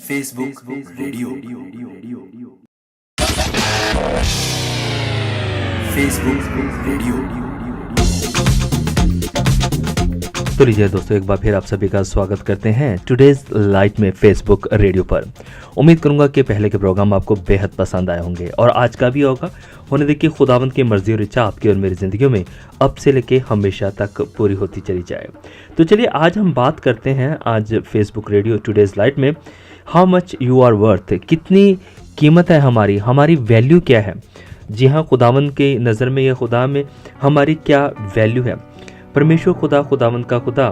Facebook radio Facebook radio. तो लीजिए दोस्तों, एक बार फिर आप सभी का स्वागत करते हैं टुडेज लाइट में फेसबुक रेडियो पर। उम्मीद करूंगा कि पहले के प्रोग्राम आपको बेहद पसंद आए होंगे और आज का भी होगा। होने देखिए खुदावंद की मर्जी और इच्छा आपकी और मेरी ज़िंदगियों में अब से लेके हमेशा तक पूरी होती चली जाए। तो चलिए आज हम बात करते हैं आज फेसबुक रेडियो टुडेज लाइट में how much you are worth, कितनी कीमत है हमारी वैल्यू क्या है। जी हाँ, खुदावंद की नज़र में या खुदा में हमारी क्या वैल्यू है। परमेश्वर खुदावंद का खुदा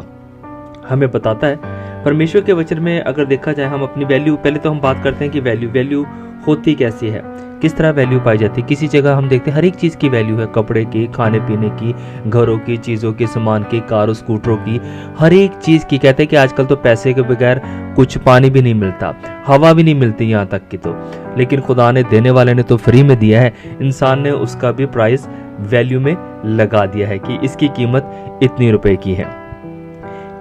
हमें बताता है। परमेश्वर के वचन में अगर देखा जाए हम अपनी वैल्यू, पहले तो हम बात करते हैं कि वैल्यू होती कैसी है, किस तरह वैल्यू पाई जाती है। किसी जगह हम देखते हैं हर एक चीज़ की वैल्यू है, कपड़े की, खाने पीने की, घरों की, चीज़ों के, सामान की, कारों स्कूटरों की, हर एक चीज़ की। कहते हैं कि आजकल तो पैसे के बगैर कुछ पानी भी नहीं मिलता, हवा भी नहीं मिलती यहाँ तक कि तो। लेकिन खुदा ने, देने वाले ने तो फ्री में दिया है, इंसान ने उसका भी प्राइस वैल्यू में लगा दिया है कि इसकी कीमत इतनी रुपए की है।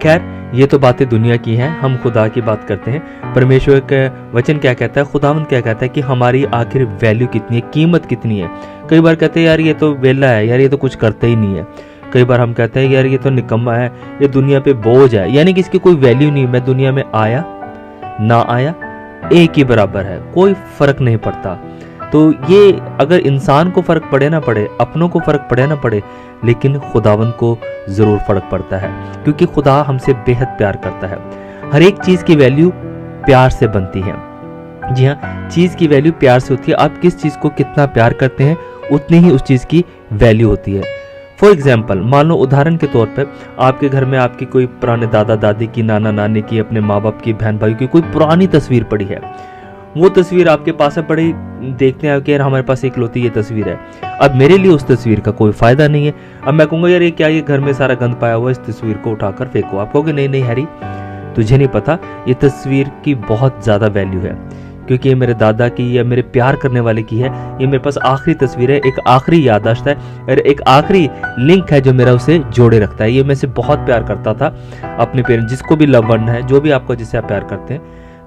खैर, ये तो बातें दुनिया की हैं, हम खुदा की बात करते हैं। परमेश्वर का वचन क्या कहता है, खुदावंद क्या कहता है कि हमारी आखिर वैल्यू कितनी है, कीमत कितनी है। कई बार कहते हैं यार ये तो वेला है, यार ये तो कुछ करते ही नहीं है। कई बार हम कहते हैं यार ये तो निकम्मा है, ये दुनिया पे बोझ है, यानी कि इसकी कोई वैल्यू नहीं। मैं दुनिया में आया ना आया एक ही बराबर है, कोई फर्क नहीं पड़ता। तो ये अगर इंसान को फर्क पड़े ना पड़े, अपनों को फर्क पड़े ना पड़े, लेकिन खुदावंद को जरूर फर्क पड़ता है, क्योंकि खुदा हमसे बेहद प्यार करता है। हर एक चीज की वैल्यू प्यार से बनती है। जी हाँ, चीज की वैल्यू प्यार से होती है। आप किस चीज को कितना प्यार करते हैं उतनी ही उस चीज की वैल्यू होती है। फॉर एग्जाम्पल, मान लो उदाहरण के तौर पर आपके घर में आपकी कोई पुराने दादा दादी की, नाना नानी की, अपने माँ बाप की, बहन भाई की कोई पुरानी तस्वीर पड़ी है। वो तस्वीर आपके पास है, बड़ी देखते हैं कि यार हमारे पास इकलौती ये तस्वीर है। अब मेरे लिए उस तस्वीर का कोई फायदा नहीं है। अब मैं कहूँगा यार ये क्या, ये घर में सारा गंद पाया हुआ, इस तस्वीर को उठाकर फेंको। आप कहोगे नहीं हैरी, तुझे नहीं पता, ये तस्वीर की बहुत ज़्यादा वैल्यू है, क्योंकि ये मेरे दादा की या मेरे प्यार करने वाले की है। ये मेरे पास आखिरी तस्वीर है, एक आखिरी याददाश्त है और एक आखिरी लिंक है जो मेरा उसे जोड़े रखता है। ये मैं से बहुत प्यार करता था अपने पेरेंट्स, जिसको भी लव वन है, जो भी आपको जिससे आप प्यार करते हैं,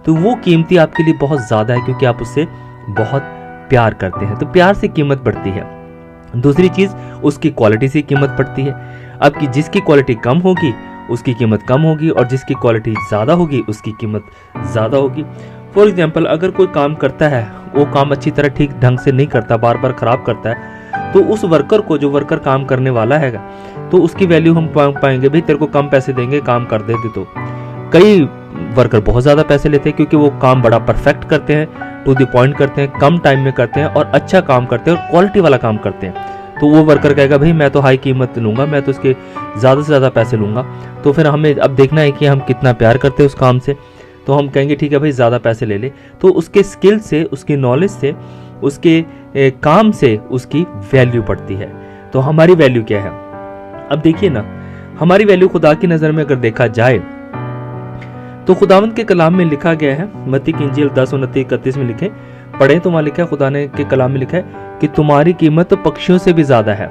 तो वो कीमती आपके लिए बहुत ज़्यादा है, क्योंकि आप उससे बहुत प्यार करते हैं। तो प्यार से कीमत बढ़ती है। दूसरी चीज़, उसकी क्वालिटी से कीमत बढ़ती है। अब जिसकी क्वालिटी कम होगी उसकी कीमत कम होगी, और जिसकी क्वालिटी ज़्यादा होगी उसकी कीमत ज़्यादा होगी। फॉर एग्जाम्पल, अगर कोई काम करता है, वो काम अच्छी तरह ठीक ढंग से नहीं करता, बार बार ख़राब करता है, तो उस वर्कर को, जो वर्कर काम करने वाला है, तो उसकी वैल्यू हम पाएंगे, भाई तेरे को कम पैसे देंगे, काम कर दे तो। कई वर्कर बहुत ज़्यादा पैसे लेते हैं, क्योंकि वो काम बड़ा परफेक्ट करते हैं, टू द पॉइंट करते हैं, कम टाइम में करते हैं और अच्छा काम करते हैं और क्वालिटी वाला काम करते हैं। तो वो वर्कर कहेगा भाई मैं तो हाई कीमत लूँगा, मैं तो इसके ज़्यादा से ज़्यादा पैसे लूँगा। तो फिर हमें अब देखना है कि हम कितना प्यार करते हैं उस काम से। तो हम कहेंगे ठीक है भाई, ज़्यादा पैसे ले ले। तो उसके स्किल से, उसकी नॉलेज से, उसके काम से उसकी वैल्यू बढ़ती है। तो हमारी वैल्यू क्या है? अब देखिए ना, हमारी वैल्यू खुदा की नज़र में अगर देखा जाए तो खुदावंद के कलाम में लिखा गया है, मत्ती की इंजील 10:29-31 में लिखे, पढ़े तो वहाँ लिखा है, खुदा ने के कलाम में लिखा है कि तुम्हारी कीमत तो पक्षियों से भी ज्यादा है,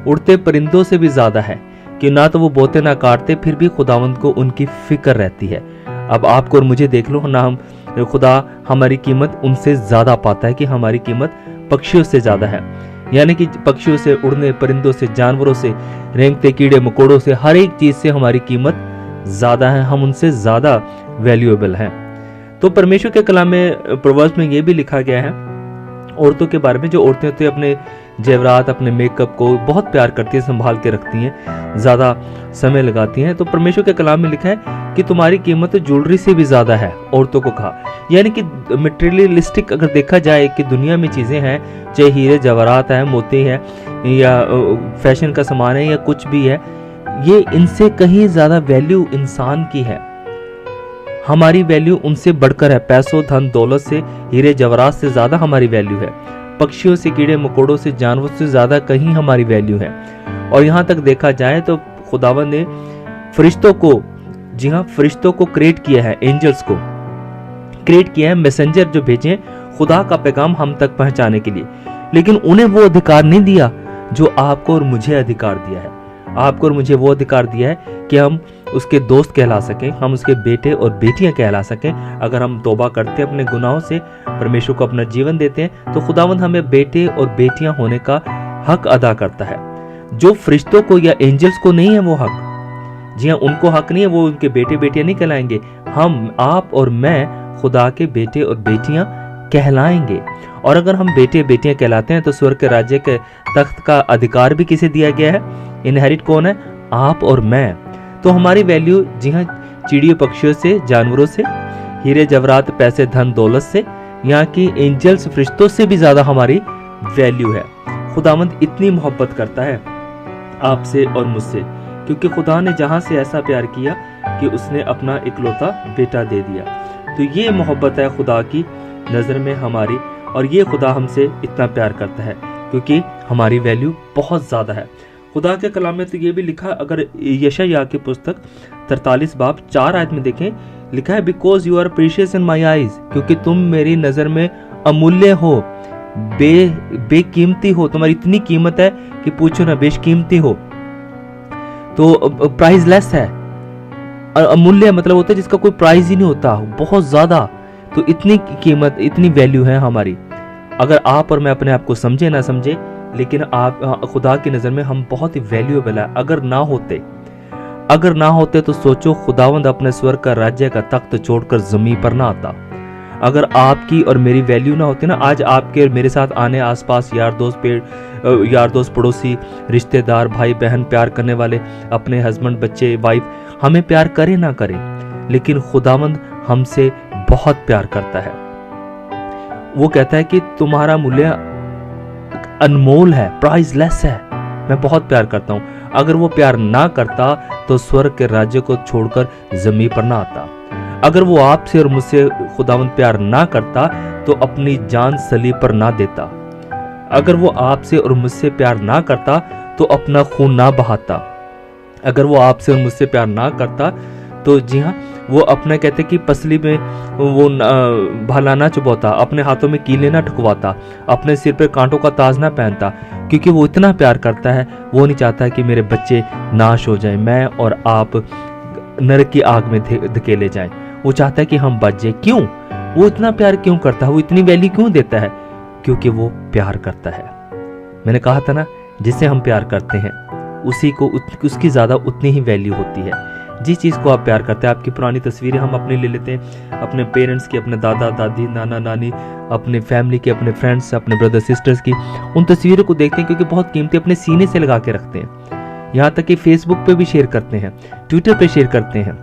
उड़ते परिंदों से भी ज्यादा है, कि ना तो वो बोते ना काटते, फिर भी खुदावंद को उनकी फिक्र रहती है। अब आपको और मुझे देख लो ना, हम खुदा हमारी कीमत उनसे ज्यादा पाता है कि हमारी कीमत पक्षियों से ज्यादा है। यानी कि पक्षियों से, उड़ने परिंदों से, जानवरों से, रेंगते कीड़े मकोड़ों से, हर एक चीज से हमारी कीमत ज्यादा है, हम उनसे ज्यादा वैल्यूएबल हैं। तो परमेश्वर के कलाम में, प्रोवर्ब्स में ये भी लिखा गया है औरतों के बारे में, जो औरतें होती हैं अपने जेवरात, अपने मेकअप को बहुत प्यार करती हैं, संभाल के रखती हैं, ज़्यादा समय लगाती हैं। तो परमेश्वर के कलाम में लिखा है कि तुम्हारी कीमत ज्वेलरी से भी ज़्यादा है, औरतों को कहा। यानी कि मटेरियलिस्टिक अगर देखा जाए कि दुनिया में चीज़ें हैं, चाहे हीरे जवाहरात हैं, मोती हैं, या फैशन का सामान है, या कुछ भी है, ये इनसे कहीं ज़्यादा वैल्यू इंसान की है। हमारी वैल्यू उनसे बढ़कर है। पैसों, धन दौलत से, हीरे जवाहरात से ज़्यादा हमारी वैल्यू है। पक्षियों से, कीड़े मकोड़ों से, जानवरों से ज़्यादा कहीं हमारी वैल्यू है। और यहाँ तक देखा जाए तो खुदावंद ने फरिश्तों को, जी हाँ, फरिश्तों को क्रिएट किया है, एंजल्स को क्रिएट किया है, मैसेंजर जो भेजे खुदा का पैगाम हम तक पहुँचाने के लिए। लेकिन उन्हें वो अधिकार नहीं दिया जो आपको और मुझे अधिकार दिया है। आपको और मुझे वो अधिकार दिया है कि हम उसके दोस्त कहला सकें, हम उसके बेटे और बेटियां कहला सकें। अगर हम तौबा करते हैं अपने गुनाहों से, परमेश्वर को अपना जीवन देते हैं, तो खुदावंद हमें बेटे और बेटियां होने का हक अदा करता है, जो फरिश्तों को या एंजल्स को नहीं है वो हक। जी हाँ, उनको हक नहीं है, वो उनके बेटे बेटियां नहीं कहलाएंगे। हम, आप और मैं खुदा के बेटे और बेटियां कहलाएंगे। और अगर हम बेटे बेटियां कहलाते हैं तो स्वर्ग के राज्य के तख्त का अधिकार भी किसे दिया गया है? इनहेरिट कौन है? आप और मैं। तो हमारी वैल्यू, जी हाँ, चिड़ियों पक्षियों से, जानवरों से, हीरे जवाहरात, पैसे, धन दौलत से, यहाँ की एंजल्स फरिश्तों से भी ज्यादा हमारी वैल्यू है। खुदावंद इतनी मोहब्बत करता है आपसे और मुझसे, क्योंकि खुदा ने जहां से ऐसा प्यार किया कि उसने अपना इकलौता बेटा दे दिया। तो ये मोहब्बत है खुदा की नज़र में हमारी, और ये खुदा हमसे इतना प्यार करता है क्योंकि हमारी वैल्यू बहुत ज़्यादा है। खुदा के कलाम में तो ये भी लिखा, अगर यशायाह की पुस्तक 43 बाब 4 आयत में देखें, लिखा है, because you are precious in my eyes, क्योंकि तुम मेरी नज़र में अमूल्य हो, बेकीमती हो, तुम्हारी इतनी कीमत है कि पूछो ना, बेशकीमती हो। तो प्राइसलेस है, अमूल्य मतलब होता है जिसका कोई प्राइस ही नहीं होता, बहुत ज्यादा। तो इतनी कीमत, इतनी वैल्यू है हमारी। अगर आप और मैं अपने आप को समझे ना समझे, लेकिन आप, खुदा की नजर में हम बहुत ही वैल्यूएबल है। अगर ना होते तो सोचो, खुदावंद अपने स्वर्ग का राज्य का तख्त छोड़कर जमीन पर ना आता। अगर आपकी और मेरी वैल्यू ना होती ना, आज आपके और मेरे साथ आने आसपास यार दोस्त पड़ोसी, रिश्तेदार, भाई बहन, प्यार करने वाले, अपने हस्बैंड, बच्चे, वाइफ, हमें प्यार करे ना करे, लेकिन खुदावंद हमसे बहुत प्यार करता है। वो कहता है कि तुम्हारा मूल्य अनमोल है, प्राइसलेस है, मैं बहुत प्यार करता हूं। अगर वो प्यार ना करता तो स्वर्ग के राज्य को छोड़कर जमीन पर ना आता। अगर वो आपसे और मुझसे खुदावंद प्यार ना करता तो अपनी जान सलीब पर ना देता। अगर वो आपसे और मुझसे प्यार ना करता तो अपना खून ना बहाता। अगर वो आपसे और मुझसे प्यार ना करता तो जी हाँ, वो अपना, कहते कि पसली में वो भाला ना चुभौता, अपने हाथों में कीले ना ठुकवाता, अपने सिर पर कांटों का ताज ना पहनता, क्योंकि वो इतना प्यार करता है। वो नहीं चाहता कि मेरे बच्चे नाश हो जाएं, मैं और आप नरक की आग में धकेले जाएं। वो चाहता है कि हम बच जाए। क्यों? वो इतना प्यार क्यों करता है? वो इतनी वैल्यू क्यों देता है? क्योंकि वो प्यार करता है। मैंने कहा था ना, जिससे हम प्यार करते हैं उसी को उसकी ज्यादा उतनी ही वैल्यू होती है। जिस चीज को आप प्यार करते हैं, आपकी पुरानी तस्वीरें हम अपने ले लेते हैं, अपने पेरेंट्स की, अपने दादा दादी, नाना नानी, अपने फैमिली के, अपने फ्रेंड्स, अपने ब्रदर सिस्टर्स की, उन तस्वीरों को देखते हैं क्योंकि बहुत कीमती, अपने सीने से लगा के रखते हैं। यहाँ तक कि फेसबुक पे भी शेयर करते हैं, ट्विटर पे शेयर करते हैं,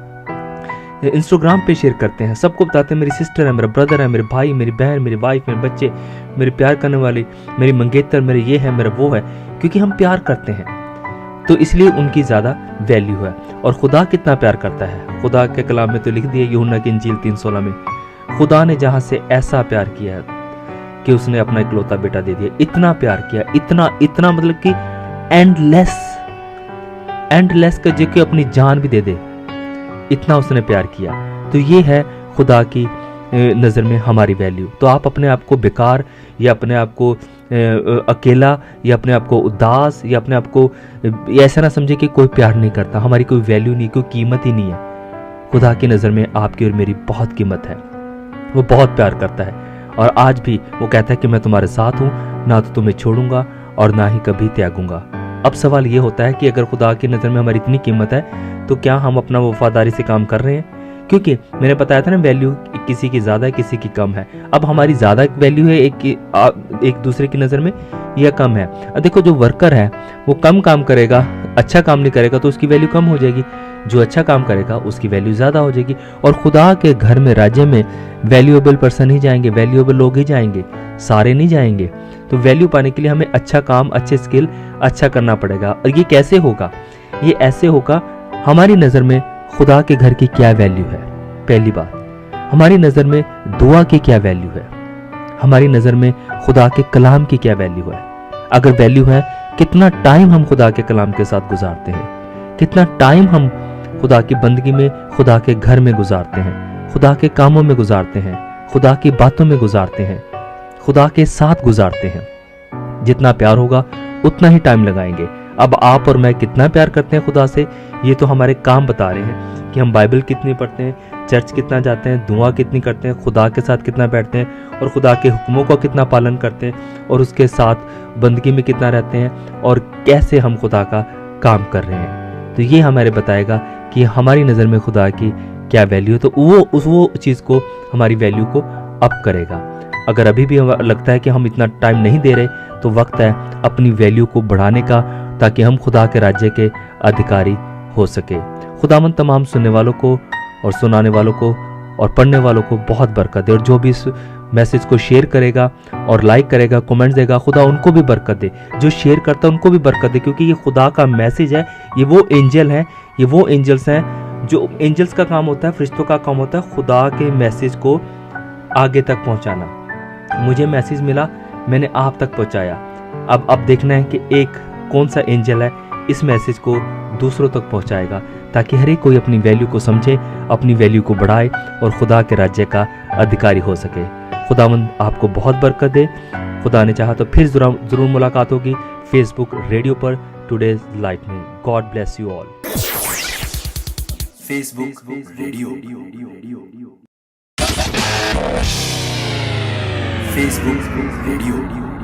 इंस्टाग्राम पे शेयर करते हैं, सबको बताते हैं मेरी सिस्टर है, मेरा ब्रदर है, मेरे भाई, मेरी बहन, मेरी वाइफ, मेरे बच्चे, मेरे प्यार करने वाली, मेरी मंगेतर, मेरे ये है, मेरा वो है, क्योंकि हम प्यार करते हैं, तो इसलिए उनकी ज़्यादा वैल्यू है। और खुदा कितना प्यार करता है, खुदा के कलाम में तो लिख दिया यूहन्ना की इंजील 3:16 में, खुदा ने जहाँ से ऐसा प्यार किया है कि उसने अपना इकलौता बेटा दे दिया। इतना प्यार किया, इतना मतलब कि एंडलेस का, जो कि अपनी जान भी दे दे, इतना उसने प्यार किया। तो ये है खुदा की नज़र में हमारी वैल्यू। तो आप अपने आप को बेकार, या अपने आप को अकेला, या अपने आप को उदास, या अपने आप को ऐसा ना समझे कि कोई प्यार नहीं करता, हमारी कोई वैल्यू नहीं, कोई कीमत ही नहीं है। खुदा की नज़र में आपकी और मेरी बहुत कीमत है। वो बहुत प्यार करता है, और आज भी वो कहता है कि मैं तुम्हारे साथ हूँ, ना तो तुम्हें छोड़ूंगा और ना ही कभी त्यागूंगा। अब सवाल ये होता है कि अगर खुदा की नज़र में हमारी इतनी कीमत है तो क्या हम अपना वफादारी से काम कर रहे हैं? क्योंकि मैंने बताया था ना, वैल्यू किसी की ज़्यादा है, किसी की कम है। अब हमारी ज़्यादा वैल्यू है एक दूसरे की नज़र में, या कम है? अब देखो, जो वर्कर है वो कम काम करेगा, अच्छा काम नहीं करेगा तो उसकी वैल्यू कम हो जाएगी। जो अच्छा काम करेगा उसकी वैल्यू ज़्यादा हो जाएगी। और खुदा के घर में, राज्य में वैल्यूएबल पर्सन ही जाएंगे, वैल्यूएबल लोग ही जाएंगे, सारे नहीं जाएंगे। तो वैल्यू पाने के लिए हमें अच्छा काम, अच्छे स्किल, अच्छा करना पड़ेगा। और ये कैसे होगा? ये ऐसे होगा, हमारी नज़र में खुदा के घर की क्या वैल्यू है। पहली बात, हमारी नज़र में दुआ की क्या वैल्यू है, हमारी नज़र में खुदा के कलाम की क्या वैल्यू है। अगर वैल्यू है, कितना टाइम हम खुदा के कलाम के साथ गुजारते हैं, कितना टाइम हम खुदा की बंदगी में, खुदा के घर में गुजारते हैं, खुदा के कामों में गुजारते हैं, खुदा की बातों में गुजारते हैं, खुदा के साथ गुजारते हैं। जितना प्यार होगा उतना ही टाइम लगाएंगे। अब आप और मैं कितना प्यार करते हैं खुदा से, ये तो हमारे काम बता रहे हैं कि हम बाइबल कितनी पढ़ते हैं, चर्च कितना जाते हैं, दुआ कितनी करते हैं, खुदा के साथ कितना बैठते हैं और खुदा के हुक्मों का कितना पालन करते हैं और उसके साथ बंदगी में कितना रहते हैं और कैसे हम खुदा का काम कर रहे हैं। तो ये हमारे बताएगा कि हमारी नज़र में खुदा की क्या वैल्यू है, तो वो चीज़ को, हमारी वैल्यू को अप करेगा। अगर अभी भी हमें लगता है कि हम इतना टाइम नहीं दे रहे, तो वक्त है अपनी वैल्यू को बढ़ाने का, ताकि हम खुदा के राज्य के अधिकारी हो सके। खुदावंद तमाम सुनने वालों को और सुनाने वालों को और पढ़ने वालों को बहुत बरकत दे, और जो भी इस मैसेज को शेयर करेगा और लाइक करेगा, कमेंट्स देगा, खुदा उनको भी बरकत दे। जो शेयर करता है उनको भी बरकत दे, क्योंकि ये खुदा का मैसेज है। ये वो एंजल हैं, ये वो एंजल्स हैं जो एंजल्स का काम होता है, फरिश्तों का काम होता है खुदा के मैसेज को आगे तक पहुंचाना। मुझे मैसेज मिला, मैंने आप तक पहुंचाया। अब देखना है कि एक कौन सा एंजल है इस मैसेज को दूसरों तक पहुंचाएगा, ताकि हर एक कोई अपनी वैल्यू को समझे, अपनी वैल्यू को बढ़ाए और खुदा के राज्य का अधिकारी हो सके। खुदावंद आपको बहुत बरकत दे। खुदा ने चाहा तो फिर जरूर मुलाकात होगी फेसबुक रेडियो पर टुडेज लाइट में। God bless you all. Facebook radio, Facebook radio.